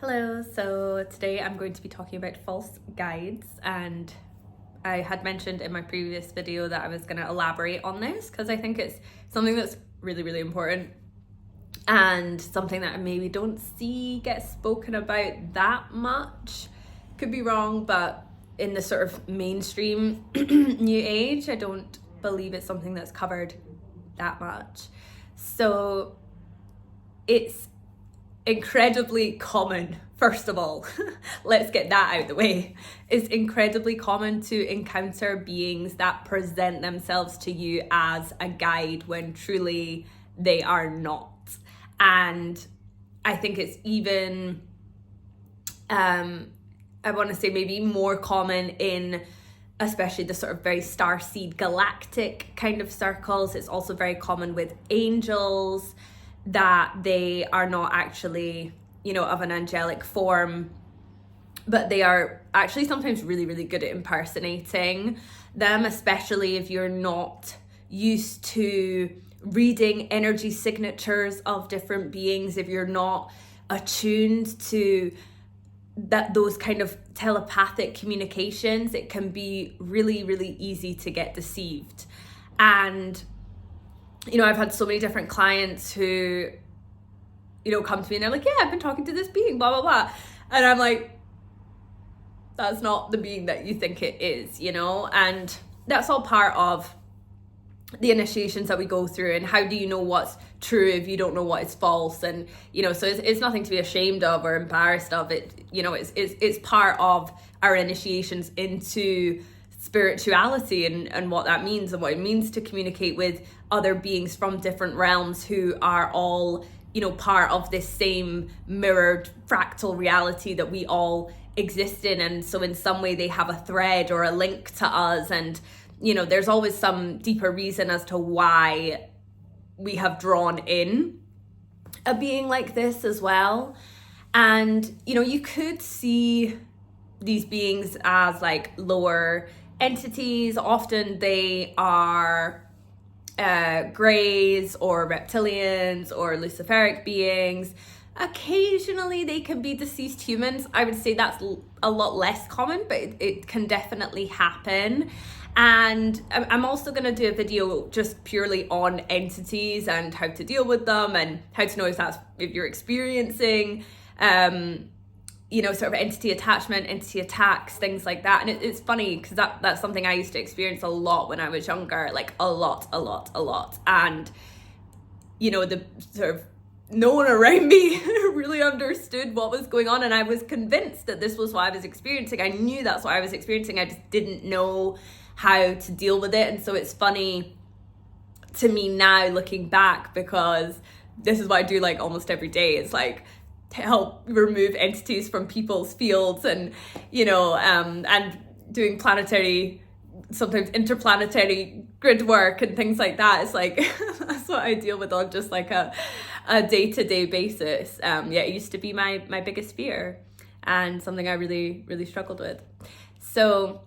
Hello, so today I'm going to be talking about false guides, and I had mentioned in my previous video that I was going to elaborate on this because I think it's something that's really important and something that I maybe don't see get spoken about that much. Could be wrong, but in the sort of mainstream new age, I don't believe it's something that's covered that much. So it's incredibly common, first of all, let's get that out of the way. It's incredibly common to encounter beings that present themselves to you as a guide when truly they are not. And I think it's even, I want to say maybe more common in especially the sort of very starseed galactic kind of circles. It's also very common with angels, that they are not actually, of an angelic form, but they are actually sometimes really good at impersonating them, especially if you're not used to reading energy signatures of different beings, if you're not attuned to those kind of telepathic communications. It can be really easy to get deceived. And I've had so many different clients who, come to me and they're like, yeah, I've been talking to this being, blah, blah, blah. And I'm like, that's not the being that you think it is, And that's all part of the initiations that we go through. And how do you know what's true if you don't know what is false? And, so it's nothing to be ashamed of or embarrassed of. It's part of our initiations into spirituality and what that means and what it means to communicate with other beings from different realms who are all, part of this same mirrored fractal reality that we all exist in. And so in some way they have a thread or a link to us. And, there's always some deeper reason as to why we have drawn in a being like this as well. And, you could see these beings as like lower entities. Often they are greys or reptilians or luciferic beings. Occasionally they can be deceased humans. I would say that's a lot less common, but it can definitely happen. And I'm also going to do a video just purely on entities and how to deal with them and how to know if you're experiencing sort of entity attachment, entity attacks, things like that. And it's funny because that's something I used to experience a lot when I was younger, like a lot. And, the sort of no one around me really understood what was going on. And I was convinced that this was what I was experiencing. I knew that's what I was experiencing. I just didn't know how to deal with it. And so it's funny to me now looking back, because this is what I do like almost every day. It's like, to help remove entities from people's fields and, and doing planetary, sometimes interplanetary grid work and things like that. It's like, that's what I deal with on just like a day-to-day basis. It used to be my biggest fear and something I really struggled with. So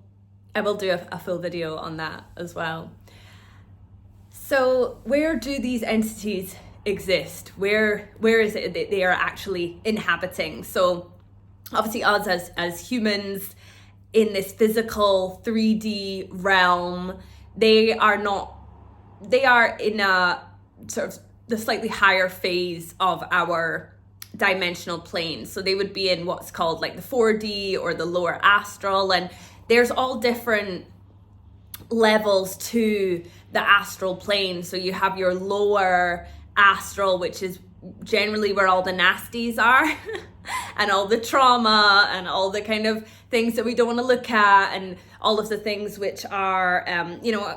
I will do a full video on that as well. So where do these entities exist? Where is it that they are actually inhabiting? So obviously us as humans in this physical 3D realm, they are in a sort of the slightly higher phase of our dimensional plane. So they would be in what's called like the 4D or the lower astral, and there's all different levels to the astral plane. So you have your lower astral, which is generally where all the nasties are and all the trauma and all the kind of things that we don't want to look at and all of the things which are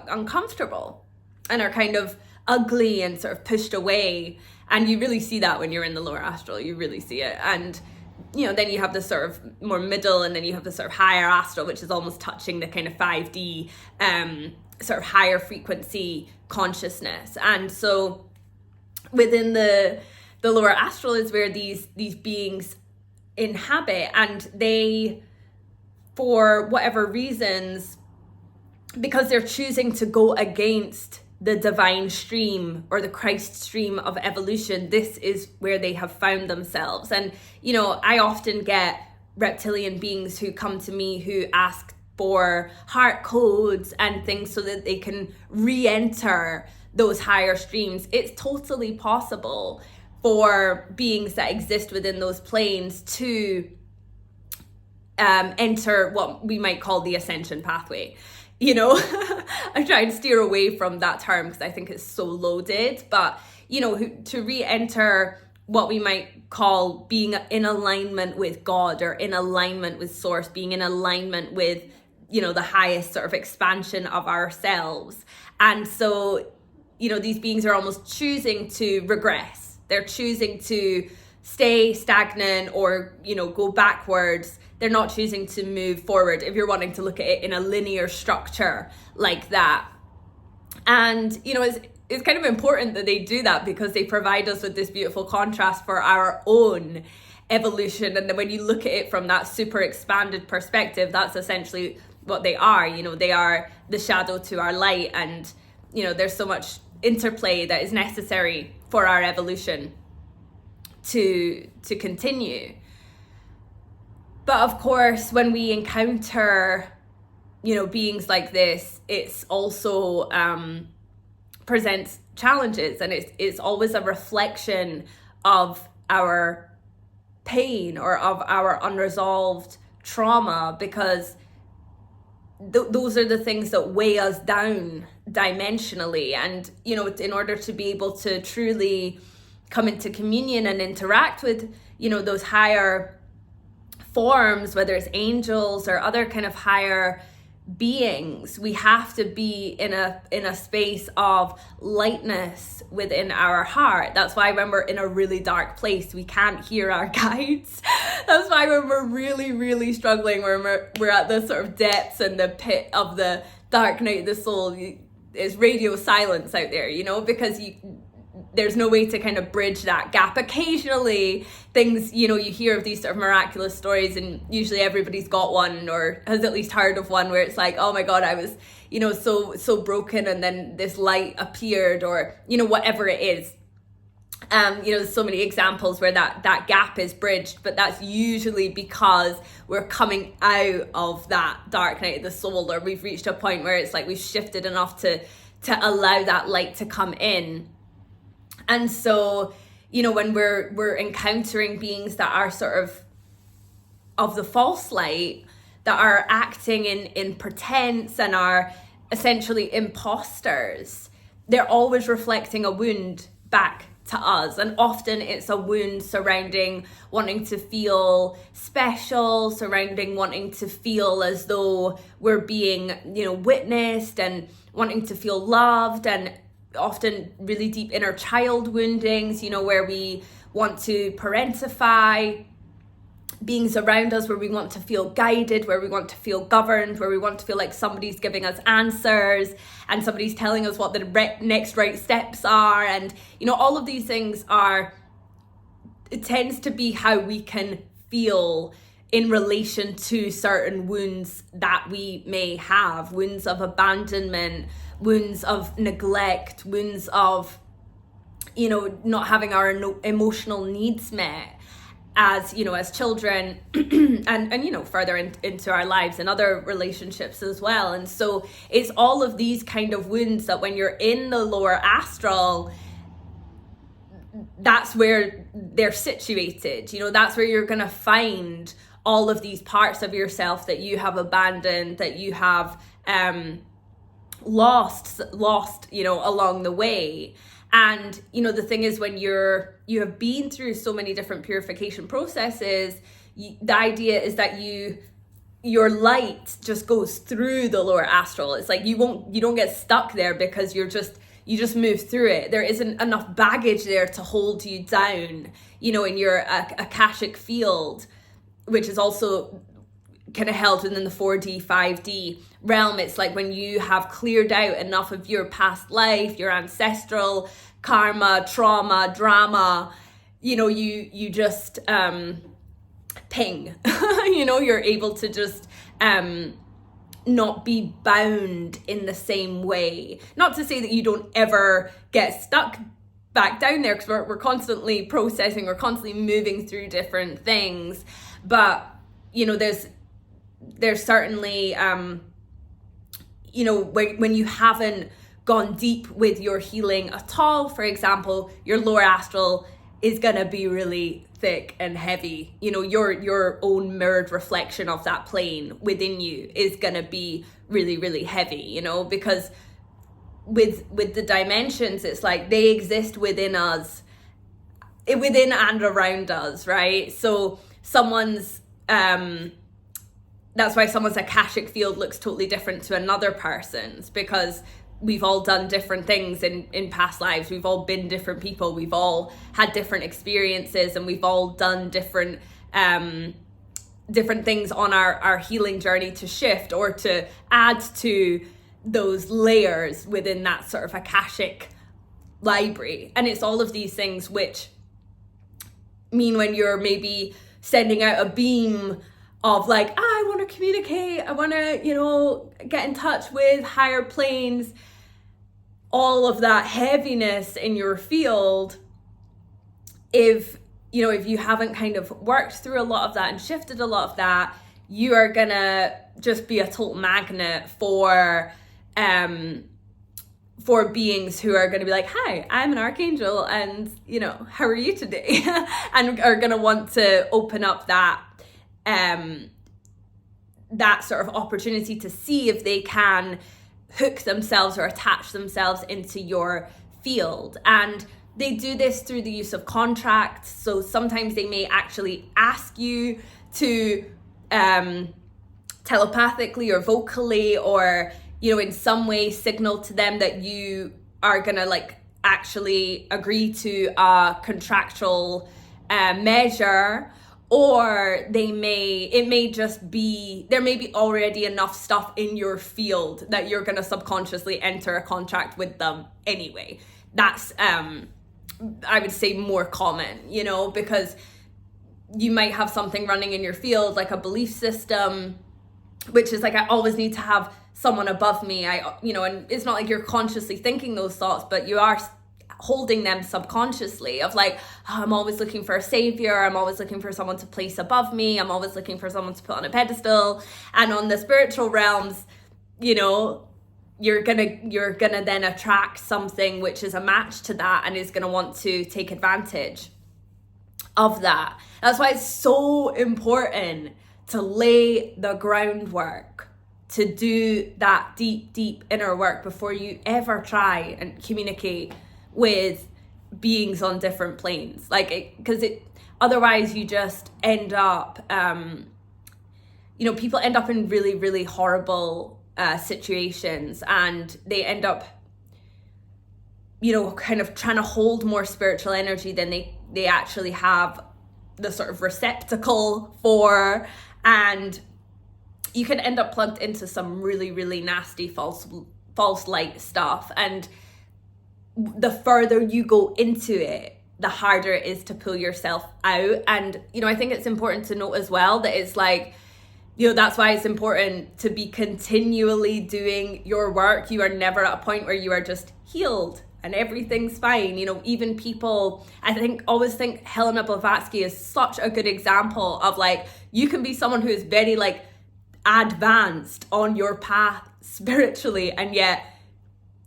uncomfortable and are kind of ugly and sort of pushed away. And you really see that when you're in the lower astral. You really see it. And then you have the sort of more middle, and then you have the sort of higher astral, which is almost touching the kind of 5D sort of higher frequency consciousness. And so within the lower astral is where these beings inhabit, and they, for whatever reasons, because they're choosing to go against the divine stream or the Christ stream of evolution, this is where they have found themselves. And, you know, I often get reptilian beings who come to me who ask for heart codes and things so that they can re-enter those higher streams. It's totally possible for beings that exist within those planes to enter what we might call the ascension pathway. You know, I try and steer away from that term because I think it's so loaded, but, you know, to re-enter what we might call being in alignment with God or in alignment with source, being in alignment with, you know, the highest sort of expansion of ourselves. And so, you know, these beings are almost choosing to regress. They're choosing to stay stagnant or, you know, go backwards. They're not choosing to move forward, if you're wanting to look at it in a linear structure like that. And, you know, it's kind of important that they do that because they provide us with this beautiful contrast for our own evolution. And then when you look at it from that super expanded perspective, that's essentially what they are. You know, they are the shadow to our light. And, you know, there's so much interplay that is necessary for our evolution to continue. But of course, when we encounter, you know, beings like this, it's also presents challenges, and it's always a reflection of our pain or of our unresolved trauma, because those are the things that weigh us down dimensionally. And, you know, in order to be able to truly come into communion and interact with, you know, those higher forms, whether it's angels or other kind of higher beings, we have to be in a space of lightness within our heart. That's why when we're in a really dark place, we can't hear our guides. That's why when we're really, really struggling, when we're at the sort of depths and the pit of the dark night of the soul, it's radio silence out there, you know, because there's no way to kind of bridge that gap. Occasionally things, you know, you hear of these sort of miraculous stories, and usually everybody's got one or has at least heard of one where it's like, oh my God, I was, you know, so broken, and then this light appeared, or, you know, whatever it is. You know, there's so many examples where that gap is bridged, but that's usually because we're coming out of that dark night of the soul, or we've reached a point where it's like we've shifted enough to allow that light to come in. And so, you know, when we're encountering beings that are sort of the false light, that are acting in pretense and are essentially imposters, they're always reflecting a wound back to us. And often it's a wound surrounding wanting to feel special, surrounding wanting to feel as though we're being, you know, witnessed, and wanting to feel loved, and often really deep inner child woundings, you know, where we want to parentify beings around us, where we want to feel guided, where we want to feel governed, where we want to feel like somebody's giving us answers and somebody's telling us what the next right steps are. And, you know, all of these things it tends to be how we can feel in relation to certain wounds that we may have, wounds of abandonment, wounds of neglect, wounds of, you know, not having our emotional needs met as, you know, as children, and you know, further into our lives and other relationships as well. And so it's all of these kind of wounds that when you're in the lower astral, that's where they're situated. You know, that's where you're going to find all of these parts of yourself that you have abandoned, that you have lost, you know, along the way. And, you know, the thing is, when you have been through so many different purification processes, the idea is that your light just goes through the lower astral. It's like you don't get stuck there because you just move through it. There isn't enough baggage there to hold you down, you know, in your akashic field, which is also kind of held within the 4D, 5D realm. It's like when you have cleared out enough of your past life, your ancestral karma, trauma, drama, you know, you just ping, you know, you're able to just not be bound in the same way. Not to say that you don't ever get stuck back down there, because we're constantly processing, we're constantly moving through different things. But, you know, there's certainly, you know, when you haven't gone deep with your healing at all, for example, your lower astral is going to be really thick and heavy. You know, your own mirrored reflection of that plane within you is going to be really, really heavy, you know, because with the dimensions, it's like they exist within us, within and around us, right? So someone's, that's why someone's akashic field looks totally different to another person's, because we've all done different things in past lives. We've all been different people. We've all had different experiences, and we've all done different things on our healing journey to shift or to add to those layers within that sort of akashic library. And it's all of these things which mean when you're maybe sending out a beam of like, I want to communicate, I want to, you know, get in touch with higher planes, all of that heaviness in your field, if you haven't kind of worked through a lot of that and shifted a lot of that, you are gonna just be a total magnet for beings who are going to be like, hi, I'm an archangel, and, you know, how are you today? And are going to want to open up that that sort of opportunity to see if they can hook themselves or attach themselves into your field. And they do this through the use of contracts. So sometimes they may actually ask you to telepathically or vocally, or, you know, in some way signal to them that you are gonna like actually agree to a contractual measure. Or it may just be, there may be already enough stuff in your field that you're gonna subconsciously enter a contract with them anyway. That's I would say more common, you know, because you might have something running in your field, like a belief system, which is like, I always need to have someone above me. And it's not like you're consciously thinking those thoughts, but you are holding them subconsciously of like, oh, I'm always looking for a savior. I'm always looking for someone to place above me. I'm always looking for someone to put on a pedestal. And on the spiritual realms, you know, you're gonna then attract something which is a match to that and is gonna want to take advantage of that. That's why it's so important to lay the groundwork, to do that deep inner work before you ever try and communicate with beings on different planes. Otherwise you just end up, people end up in really, really horrible situations, and they end up, kind of trying to hold more spiritual energy than they actually have the sort of receptacle for, and you can end up plugged into some really, really nasty false light stuff. And the further you go into it, the harder it is to pull yourself out. And, I think it's important to note as well that it's like, that's why it's important to be continually doing your work. You are never at a point where you are just healed and everything's fine. Even people, always think Helena Blavatsky is such a good example of like, you can be someone who is very like advanced on your path spiritually, and yet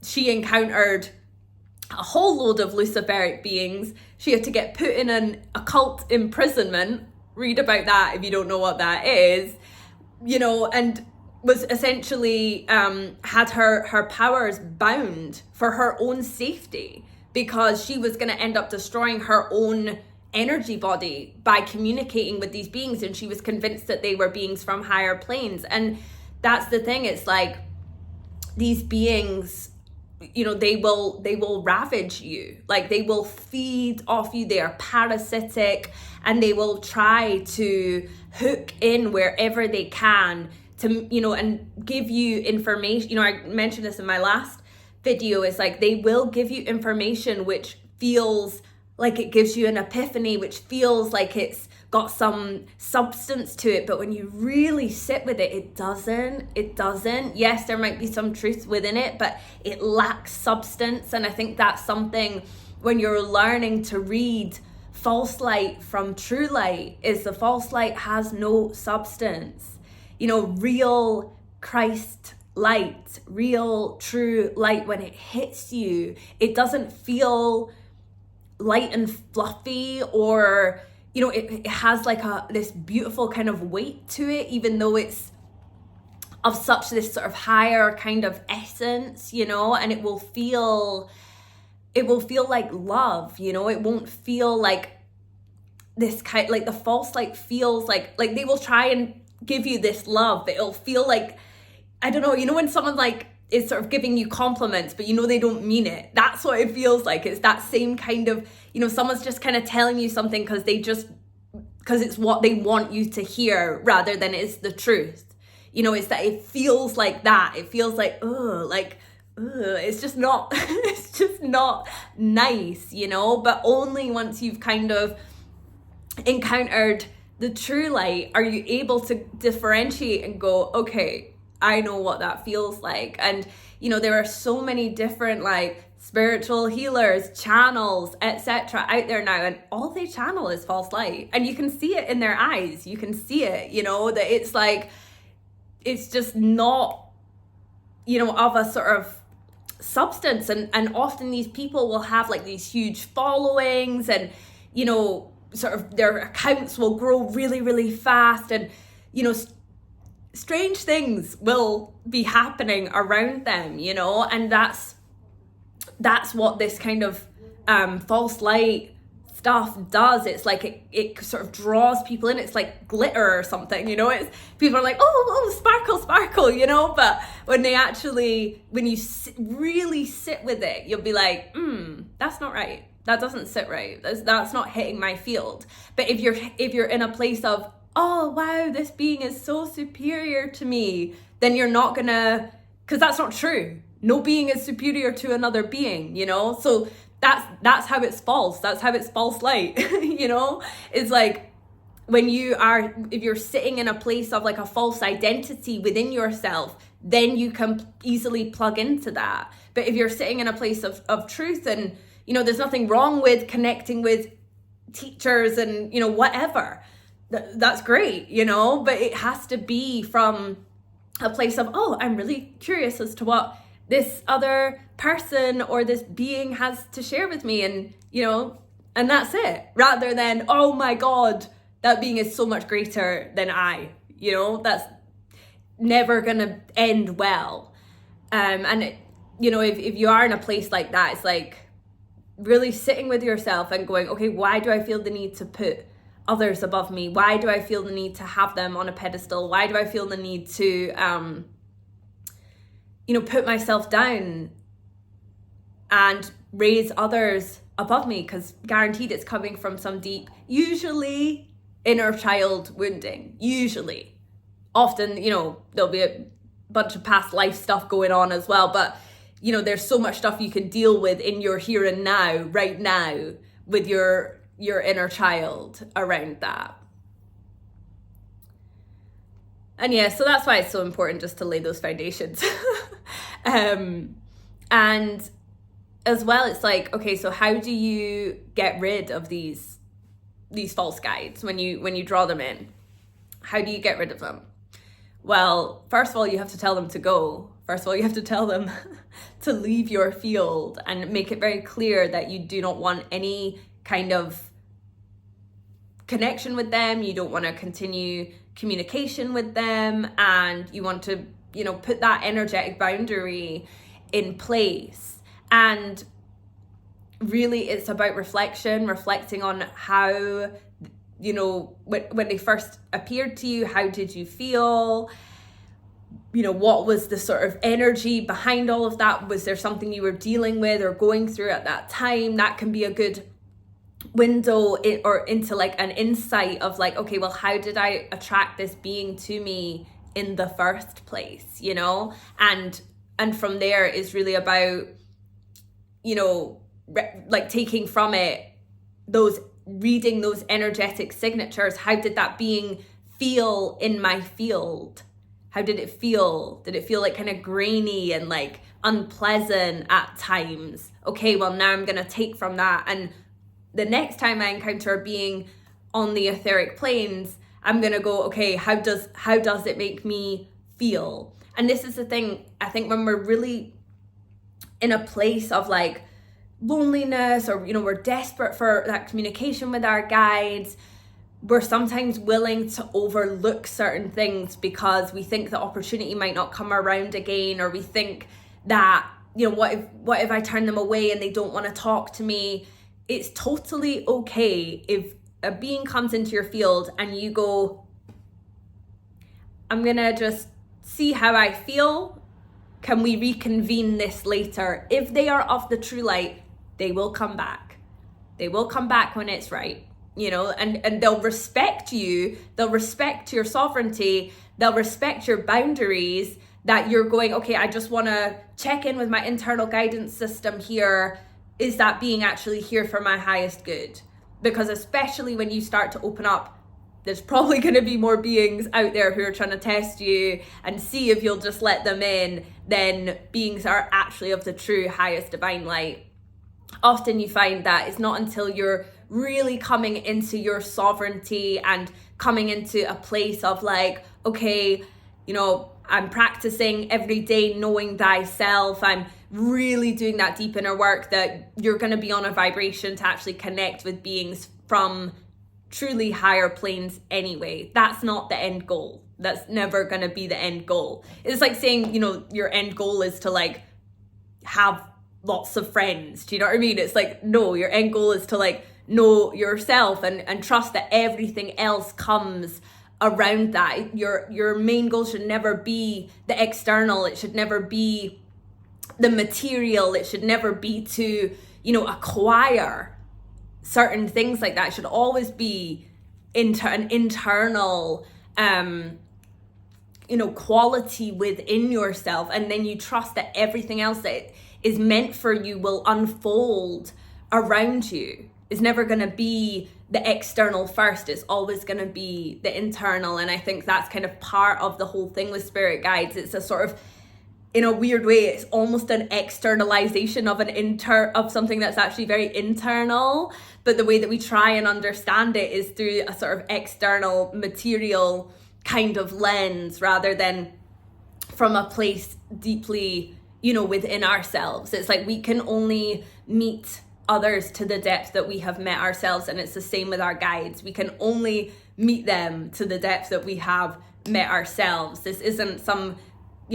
she encountered a whole load of Luciferic beings. She had to get put in an occult imprisonment. Read about that if you don't know what that is. And was essentially had her powers bound for her own safety, because she was going to end up destroying her own energy body by communicating with these beings, and she was convinced that they were beings from higher planes. And that's the thing, it's like these beings, they will ravage you, like they will feed off you. They are parasitic, and they will try to hook in wherever they can to, and give you information. I mentioned this in my last video, is like they will give you information which feels like it gives you an epiphany, which feels like it's got some substance to it, but when you really sit with it, it doesn't. Yes, there might be some truth within it, but it lacks substance. And I think that's something when you're learning to read false light from true light, is the false light has no substance. You know, real Christ light, real true light, when it hits you, it doesn't feel light and fluffy, or you know, it has like this beautiful kind of weight to it, even though it's of such this sort of higher kind of essence, you know, and it will feel like love, you know. It won't feel like this kind, like the false light feels like they will try and give you this love, but it'll feel like, I don't know, you know, when someone like is sort of giving you compliments, but you know they don't mean it. That's what it feels like. It's that same kind of, you know, someone's just kind of telling you something because it's what they want you to hear rather than it's the truth. You know, it's that it feels like that. It feels like, it's just not, it's just not nice, you know. But only once you've kind of encountered the true light are you able to differentiate and go, okay, I know what that feels like. And you know, there are so many different like spiritual healers, channels, etc. out there now, and all they channel is false light, and you can see it in their eyes. You can see it, you know, that it's like, it's just not, you know, of a sort of substance. And often these people will have like these huge followings, and you know, sort of their accounts will grow really, really fast, and you know, strange things will be happening around them, you know. And that's what this kind of false light stuff does. It's like it sort of draws people in. It's like glitter or something, you know. It's, people are like, oh, sparkle, you know. But when you really sit with it, you'll be like, that's not right. That doesn't sit right. That's not hitting my field. But if you're in a place of, oh wow, this being is so superior to me, then you're not gonna, because that's not true. No being is superior to another being, you know. So that's how it's false. That's how it's false light. You know, it's like if you're sitting in a place of like a false identity within yourself, then you can easily plug into that. But if you're sitting in a place of truth, and you know, there's nothing wrong with connecting with teachers and, you know, whatever, that's great, you know, but it has to be from a place of, oh, I'm really curious as to what this other person or this being has to share with me, and you know, and that's it, rather than, oh my God, that being is so much greater than I, you know. That's never gonna end well. And you know, if you are in a place like that, it's like really sitting with yourself and going, okay, why do I feel the need to put others above me? Why do I feel the need to have them on a pedestal? Why do I feel the need to you know, put myself down and raise others above me? Because guaranteed it's coming from some deep, usually inner child wounding. Usually. Often, you know, there'll be a bunch of past life stuff going on as well, but you know, there's so much stuff you can deal with in your here and now, right now, with your inner child around that. And yeah, so that's why it's so important just to lay those foundations. And as well, it's like, okay, so how do you get rid of these false guides when you draw them in? How do you get rid of them? Well, first of all, you have to tell them to go. First of all, you have to tell them to leave your field, and make it very clear that you do not want any kind of connection with them. You don't want to continue communication with them, and you want to, you know, put that energetic boundary in place. And really, it's about reflecting on how, you know, when they first appeared to you, how did you feel? You know, what was the sort of energy behind all of that? Was there something you were dealing with or going through at that time? That can be a good window into like an insight of like, okay, well, how did I attract this being to me in the first place, you know? And from there is really about, you know, like taking from it reading those energetic signatures, how did that being feel in my field? How did it feel? Did it feel like kind of grainy and like unpleasant at times? Okay, well now I'm gonna take from that, and the next time I encounter a being on the etheric planes, I'm gonna go, okay, how does it make me feel? And this is the thing, I think when we're really in a place of like loneliness, or we're desperate for that communication with our guides, we're sometimes willing to overlook certain things because we think the opportunity might not come around again, or we think that, what if I turn them away and they don't want to talk to me? It's totally okay if a being comes into your field and you go, I'm gonna just see how I feel. Can we reconvene this later? If they are of the true light, they will come back. They will come back when it's right, and they'll respect you. They'll respect your sovereignty. They'll respect your boundaries, that you're going, okay, I just want to check in with my internal guidance system here. Is that being actually here for my highest good? Because especially when you start to open up, there's probably going to be more beings out there who are trying to test you and see if you'll just let them in, than beings are actually of the true highest divine light. Often you find that it's not until you're really coming into your sovereignty and coming into a place of like, okay, I'm practicing every day knowing thyself, I'm really doing that deep inner work, that you're going to be on a vibration to actually connect with beings from truly higher planes anyway. That's not the end goal. That's never going to be the end goal. It's like saying, your end goal is to like have lots of friends. Do you know what I mean? It's like, no, your end goal is to like know yourself and trust that everything else comes around that. Your main goal should never be the external. It should never be the material. It should never be to, acquire certain things like that. It should always be an internal quality within yourself, and then you trust that everything else that is meant for you will unfold around you. It's never going to be the external first. It's always going to be the internal. And I think that's kind of part of the whole thing with spirit guides. It's a sort of, in a weird way, it's almost an externalization of of something that's actually very internal. But the way that we try and understand it is through a sort of external material kind of lens, rather than from a place deeply, within ourselves. It's like we can only meet others to the depth that we have met ourselves, and it's the same with our guides. We can only meet them to the depth that we have met ourselves. This isn't some,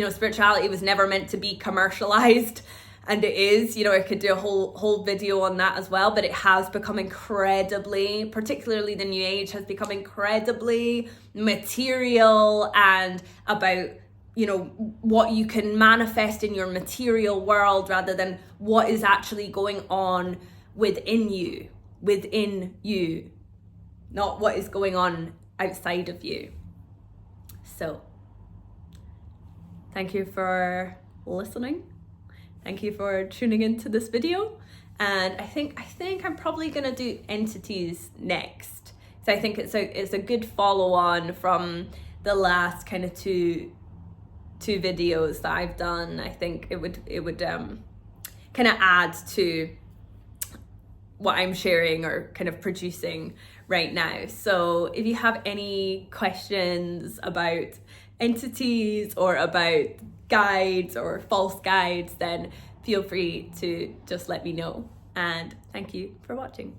spirituality was never meant to be commercialized, and it is, I could do a whole video on that as well, but it has become incredibly, particularly the new age has become incredibly material and about what you can manifest in your material world, rather than what is actually going on within you, not what is going on outside of you. So thank you for listening. Thank you for tuning into this video. And I think I'm probably gonna do entities next. So I think it's a good follow on from the last kind of two videos that I've done. I think it would kind of add to what I'm sharing or kind of producing right now. So if you have any questions about entities or about guides or false guides, then feel free to just let me know. And thank you for watching.